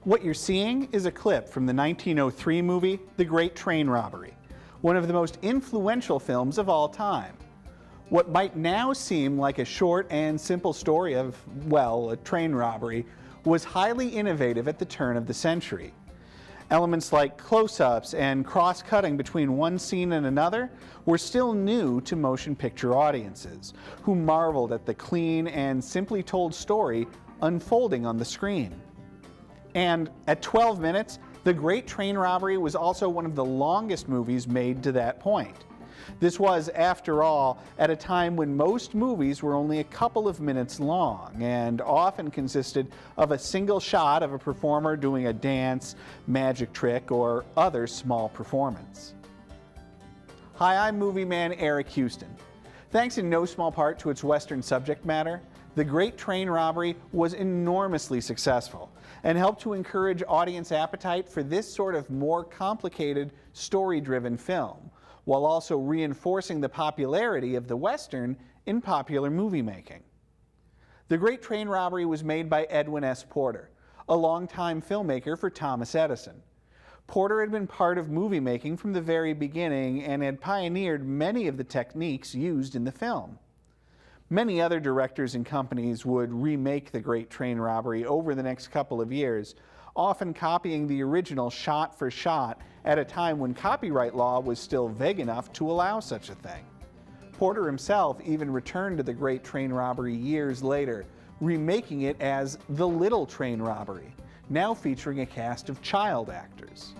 What you're seeing is a clip from the 1903 movie, The Great Train Robbery, one of the most influential films of all time. What might now seem like a short and simple story of, well, a train robbery, was highly innovative at the turn of the century. Elements like close-ups and cross-cutting between one scene and another were still new to motion picture audiences, who marveled at the clean and simply told story unfolding on the screen. And at 12 minutes, The Great Train Robbery was also one of the longest movies made to that point. This was, after all, at a time when most movies were only a couple of minutes long and often consisted of a single shot of a performer doing a dance, magic trick, or other small performance. Hi, I'm movie man Eric Houston. Thanks in no small part to its Western subject matter, The Great Train Robbery was enormously successful and helped to encourage audience appetite for this sort of more complicated, story-driven film, while also reinforcing the popularity of the Western in popular movie making. The Great Train Robbery was made by Edwin S. Porter, a longtime filmmaker for Thomas Edison. Porter had been part of movie making from the very beginning and had pioneered many of the techniques used in the film. Many other directors and companies would remake The Great Train Robbery over the next couple of years, often copying the original shot for shot at a time when copyright law was still vague enough to allow such a thing. Porter himself even returned to The Great Train Robbery years later, remaking it as The Little Train Robbery, now featuring a cast of child actors.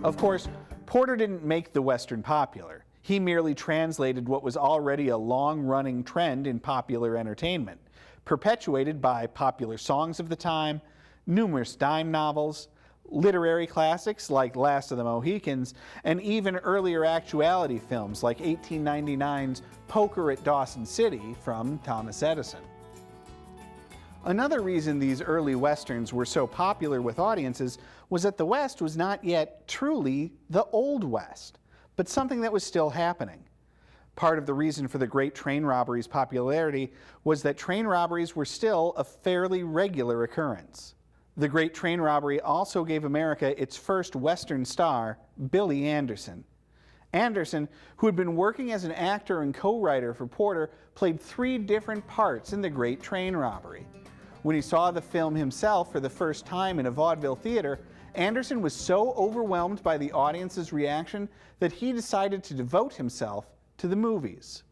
Of course, Porter didn't make the Western popular. He merely translated what was already a long-running trend in popular entertainment, perpetuated by popular songs of the time, numerous dime novels, literary classics like Last of the Mohicans, and even earlier actuality films like 1899's Poker at Dawson City from Thomas Edison. Another reason these early Westerns were so popular with audiences was that the West was not yet truly the Old West, but something that was still happening. Part of the reason for the Great Train Robbery's popularity was that train robberies were still a fairly regular occurrence. The Great Train Robbery also gave America its first Western star, Billy Anderson. Anderson, who had been working as an actor and co-writer for Porter, played 3 different parts in The Great Train Robbery. When he saw the film himself for the first time in a vaudeville theater, Anderson was so overwhelmed by the audience's reaction that he decided to devote himself to the movies.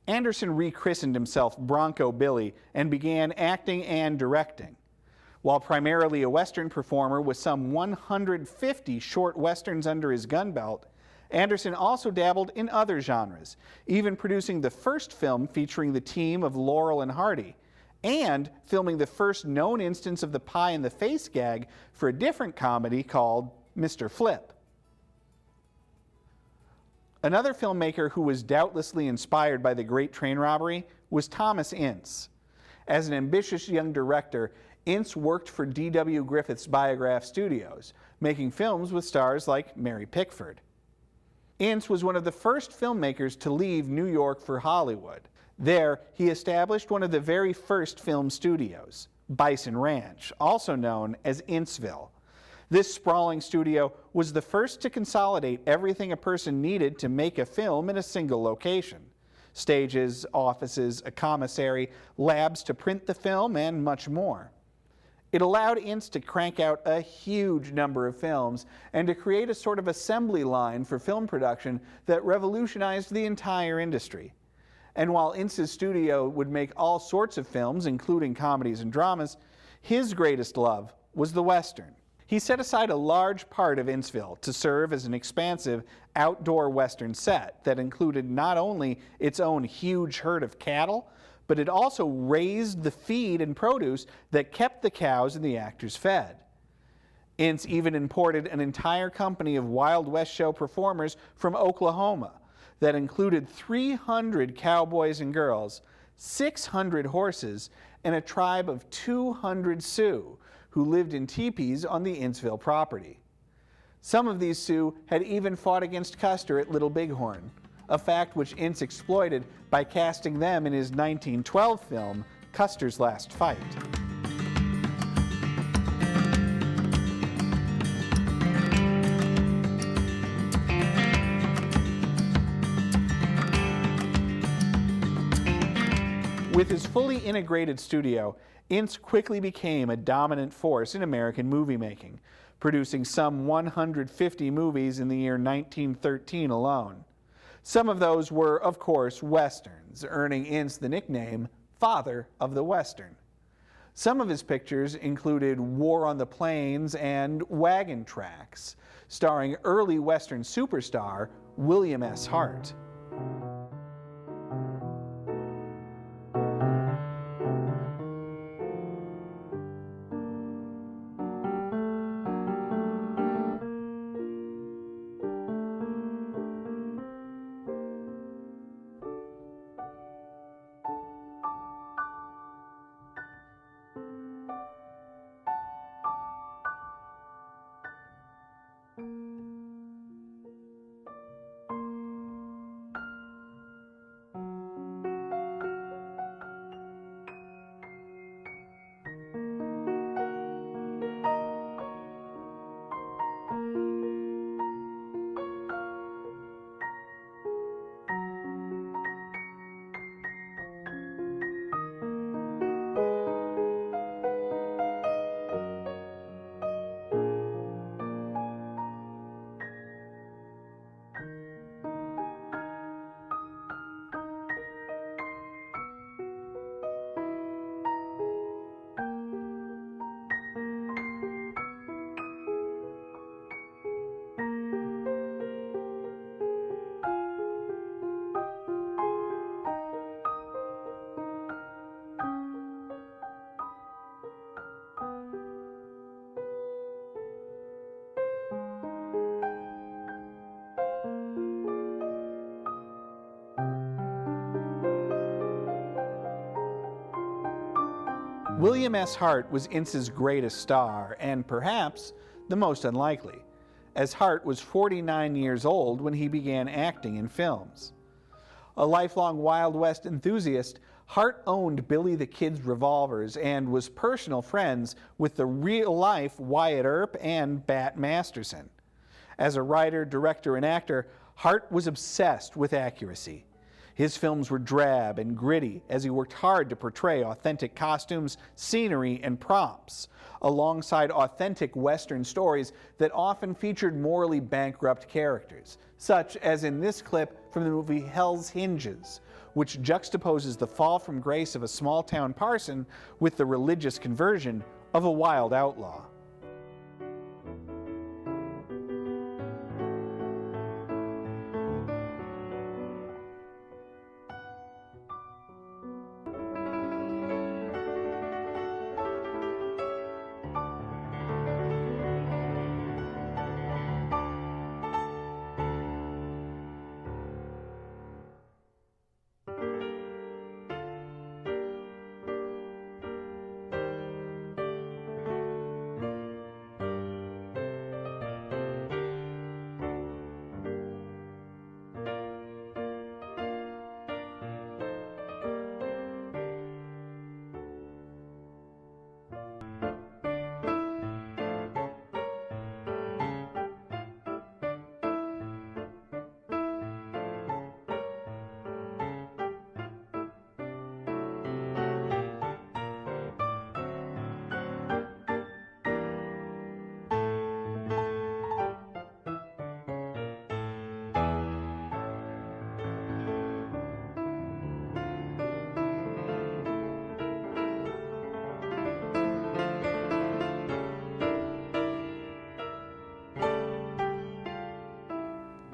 Anderson rechristened himself Bronco Billy and began acting and directing. While primarily a Western performer with some 150 short Westerns under his gun belt, Anderson also dabbled in other genres, even producing the first film featuring the team of Laurel and Hardy, and filming the first known instance of the pie-in-the-face gag for a different comedy called Mr. Flip. Another filmmaker who was doubtlessly inspired by The Great Train Robbery was Thomas Ince. As an ambitious young director, Ince worked for D.W. Griffith's Biograph Studios, making films with stars like Mary Pickford. Ince was one of the first filmmakers to leave New York for Hollywood. There, he established one of the very first film studios, Bison Ranch, also known as Inceville. This sprawling studio was the first to consolidate everything a person needed to make a film in a single location: stages, offices, a commissary, labs to print the film, and much more. It allowed Ince to crank out a huge number of films and to create a sort of assembly line for film production that revolutionized the entire industry. And while Ince's studio would make all sorts of films, including comedies and dramas, his greatest love was the Western. He set aside a large part of Inceville to serve as an expansive outdoor Western set that included not only its own huge herd of cattle, but it also raised the feed and produce that kept the cows and the actors fed. Ince even imported an entire company of Wild West show performers from Oklahoma that included 300 cowboys and girls, 600 horses, and a tribe of 200 Sioux who lived in teepees on the Inceville property. Some of these Sioux had even fought against Custer at Little Bighorn. a fact which Ince exploited by casting them in his 1912 film, Custer's Last Fight. With his fully integrated studio, Ince quickly became a dominant force in American movie making, producing some 150 movies in the year 1913 alone. Some of those were, of course, westerns, earning Ince the nickname Father of the Western. Some of his pictures included War on the Plains and Wagon Tracks, starring early western superstar William S. Hart. William S. Hart was Ince's greatest star, and perhaps the most unlikely, as Hart was 49 years old when he began acting in films. A lifelong Wild West enthusiast, Hart owned Billy the Kid's revolvers and was personal friends with the real-life Wyatt Earp and Bat Masterson. As a writer, director, and actor, Hart was obsessed with accuracy. His films were drab and gritty as he worked hard to portray authentic costumes, scenery, and props, alongside authentic Western stories that often featured morally bankrupt characters, such as in this clip from the movie Hell's Hinges, which juxtaposes the fall from grace of a small-town parson with the religious conversion of a wild outlaw.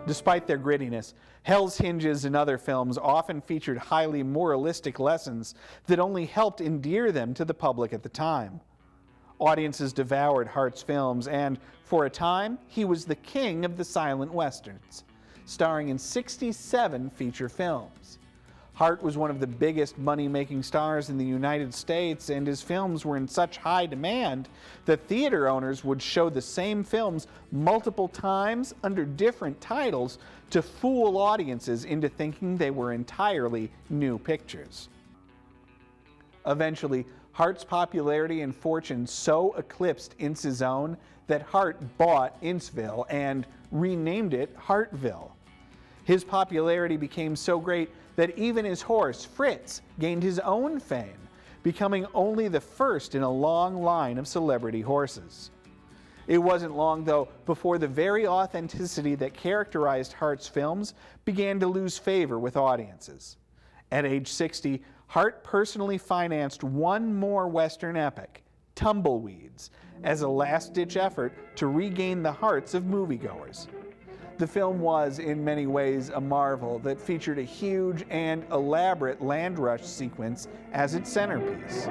Despite their grittiness, Hell's Hinges and other films often featured highly moralistic lessons that only helped endear them to the public at the time. Audiences devoured Hart's films, and for a time, he was the king of the silent westerns, starring in 67 feature films. Hart was one of the biggest money-making stars in the United States, and his films were in such high demand that theater owners would show the same films multiple times under different titles to fool audiences into thinking they were entirely new pictures. Eventually, Hart's popularity and fortune so eclipsed Ince's own that Hart bought Inceville and renamed it Hartville. His popularity became so great that even his horse, Fritz, gained his own fame, becoming only the first in a long line of celebrity horses. It wasn't long, though, before the very authenticity that characterized Hart's films began to lose favor with audiences. At age 60, Hart personally financed one more Western epic, Tumbleweeds, as a last-ditch effort to regain the hearts of moviegoers. The film was, in many ways, a marvel that featured a huge and elaborate land rush sequence as its centerpiece.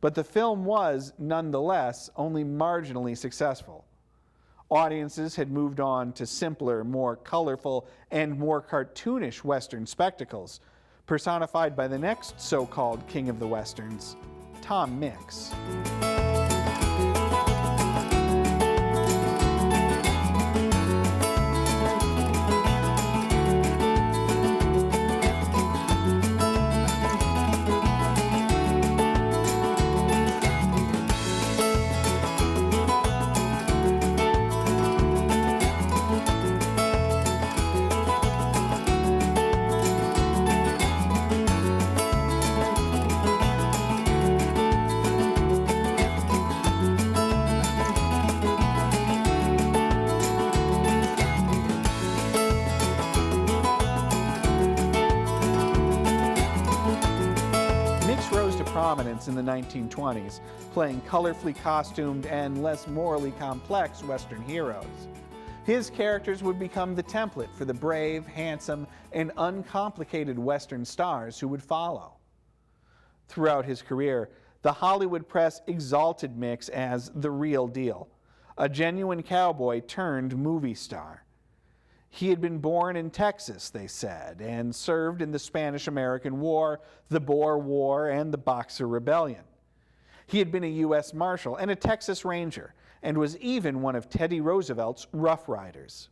But the film was, nonetheless, only marginally successful. Audiences had moved on to simpler, more colorful, and more cartoonish Western spectacles, personified by the next so-called king of the Westerns, Tom Mix. Prominence in the 1920s, playing colorfully costumed and less morally complex Western heroes. His characters would become the template for the brave, handsome, and uncomplicated Western stars who would follow. Throughout his career, the Hollywood press exalted Mix as the real deal, a genuine cowboy turned movie star. He had been born in Texas, they said, and served in the Spanish-American War, the Boer War, and the Boxer Rebellion. He had been a U.S. Marshal and a Texas Ranger, and was even one of Teddy Roosevelt's Rough Riders.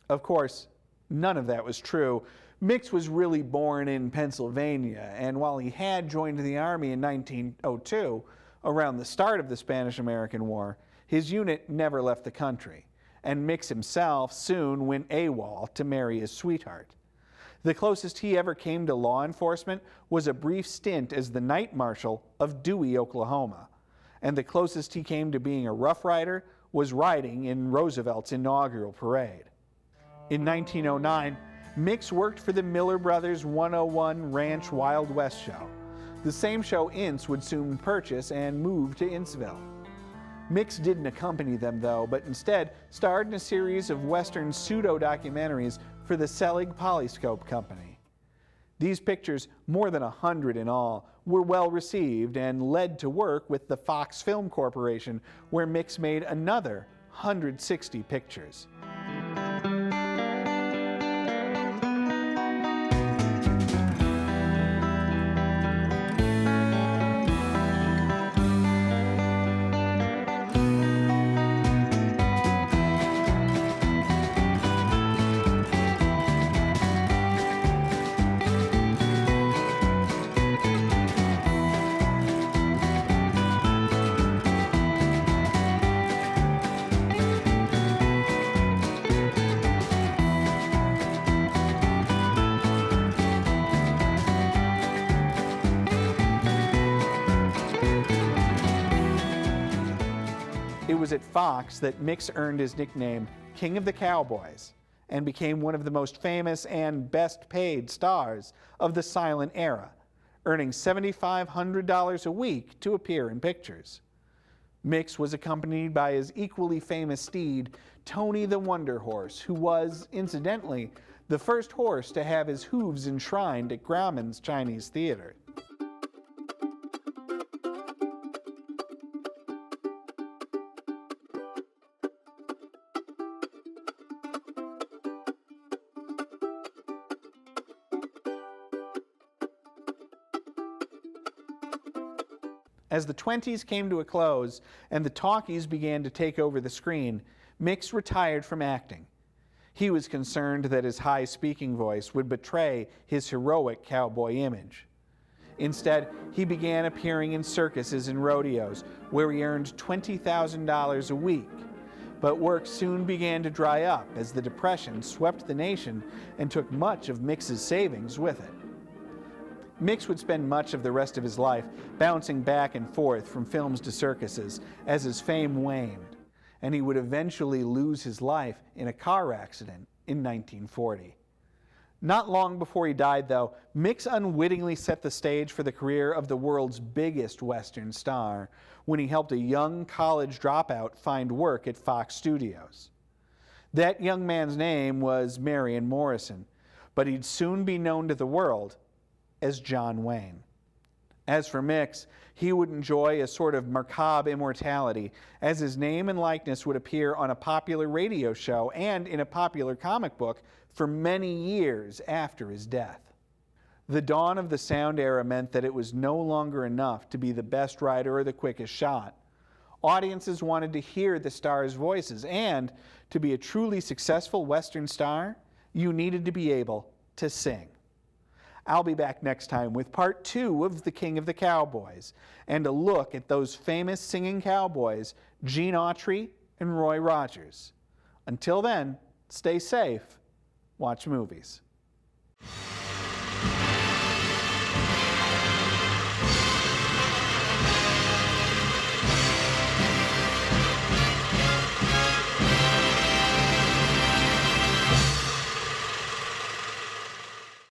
Of course, none of that was true. Mix was really born in Pennsylvania, and while he had joined the Army in 1902, around the start of the Spanish-American War, his unit never left the country. And Mix himself soon went AWOL to marry his sweetheart. The closest he ever came to law enforcement was a brief stint as the night marshal of Dewey, Oklahoma. And the closest he came to being a Rough Rider was riding in Roosevelt's inaugural parade. In 1909, Mix worked for the Miller Brothers 101 Ranch Wild West show, the same show Ince would soon purchase and move to Inceville. Mix didn't accompany them, though, but instead starred in a series of Western pseudo-documentaries for the Selig Polyscope Company. These pictures, more than 100 in all, were well received and led to work with the Fox Film Corporation, where Mix made another 160 pictures. It was at Fox that Mix earned his nickname, King of the Cowboys, and became one of the most famous and best paid stars of the silent era, earning $7,500 a week to appear in pictures. Mix was accompanied by his equally famous steed, Tony the Wonder Horse, who was, incidentally, the first horse to have his hooves enshrined at Grauman's Chinese Theater. As the 20s came to a close and the talkies began to take over the screen, Mix retired from acting. He was concerned that his high speaking voice would betray his heroic cowboy image. Instead, he began appearing in circuses and rodeos, where he earned $20,000 a week. But work soon began to dry up as the Depression swept the nation and took much of Mix's savings with it. Mix would spend much of the rest of his life bouncing back and forth from films to circuses as his fame waned, and he would eventually lose his life in a car accident in 1940. Not long before he died, though, Mix unwittingly set the stage for the career of the world's biggest Western star when he helped a young college dropout find work at Fox Studios. That young man's name was Marion Morrison, but he'd soon be known to the world as John Wayne. As for Mix, he would enjoy a sort of macabre immortality, as his name and likeness would appear on a popular radio show and in a popular comic book for many years after his death. The dawn of the sound era meant that it was no longer enough to be the best rider or the quickest shot. Audiences wanted to hear the stars' voices, and to be a truly successful Western star, you needed to be able to sing. I'll be back next time with part 2 of The King of the Cowboys, and a look at those famous singing cowboys, Gene Autry and Roy Rogers. Until then, stay safe, watch movies.